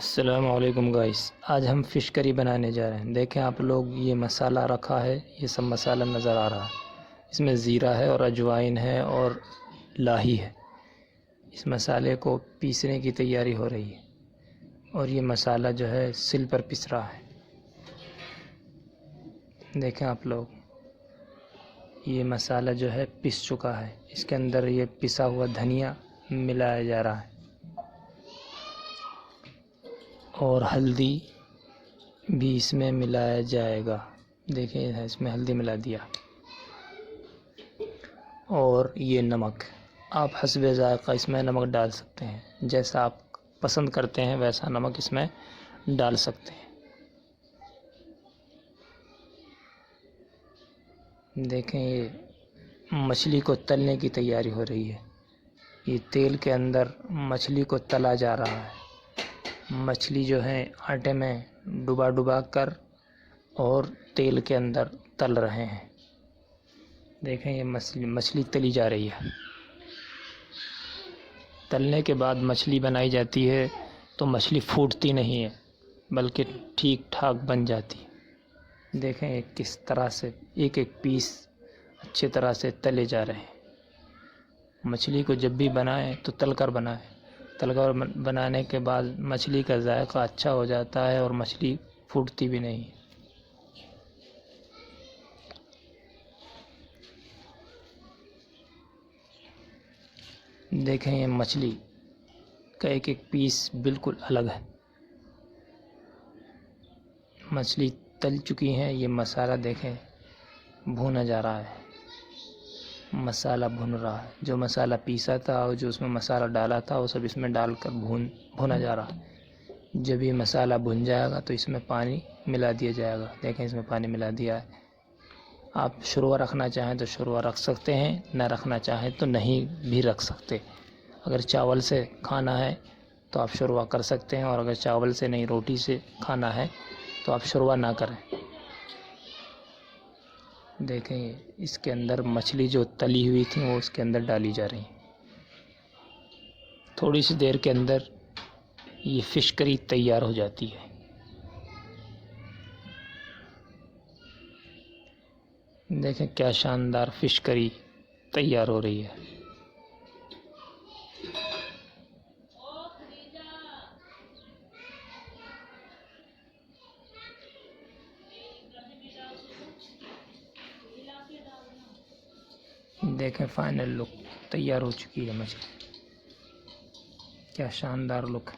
अस्सलामुअलैकुम गाइस, आज हम फ़िश करी बनाने जा रहे हैं। देखें आप लोग, ये मसाला रखा है, ये सब मसाला नज़र आ रहा है। इसमें ज़ीरा है और अजवाइन है और लाही है। इस मसाले को पीसने की तैयारी हो रही है और ये मसाला जो है सिल पर पिस रहा है। देखें आप लोग, ये मसाला जो है पिस चुका है। इसके अंदर ये पिसा हुआ धनिया मिलाया जा रहा है और हल्दी भी इसमें मिलाया जाएगा। देखिए, इसमें हल्दी मिला दिया और ये नमक। आप हस्बे ज़ायक़ा इसमें नमक डाल सकते हैं, जैसा आप पसंद करते हैं वैसा नमक इसमें डाल सकते हैं। देखें, ये मछली को तलने की तैयारी हो रही है। ये तेल के अंदर मछली को तला जा रहा है। मछली जो है आटे में डुबा कर और तेल के अंदर तल रहे हैं। देखें, ये मछली तली जा रही है। तलने के बाद मछली बनाई जाती है तो मछली फूटती नहीं है, बल्कि ठीक ठाक बन जाती है। देखें किस तरह से एक एक पीस अच्छी तरह से तले जा रहे हैं। मछली को जब भी बनाएं तो तलकर बनाएं। तलकर बनाने के बाद मछली का जायका अच्छा हो जाता है और मछली फूटती भी नहीं। देखें, ये मछली का एक एक पीस बिल्कुल अलग है। मछली तल चुकी है। ये मसाला देखें भुना जा रहा है। मसाला भुन रहा है। जो मसाला पीसा था और जो उसमें मसाला डाला था वो सब इसमें डालकर भुना जा रहा है। जब ये मसाला भुन जाएगा तो इसमें पानी मिला दिया जाएगा। देखें, इसमें पानी मिला दिया है। आप शोरवा रखना चाहें तो शोरवा रख सकते हैं, ना रखना चाहें तो नहीं भी रख सकते। अगर चावल से खाना है तो आप शोरवा कर सकते हैं, और अगर चावल से नहीं रोटी से खाना है तो आप शोरवा ना करें। देखें, इसके अंदर मछली जो तली हुई थी वो इसके अंदर डाली जा रही। थोड़ी सी देर के अंदर ये फ़िश करी तैयार हो जाती है। देखें, क्या शानदार फ़िश करी तैयार हो रही है। देखें, फाइनल लुक तैयार हो चुकी है मछली। क्या शानदार लुक।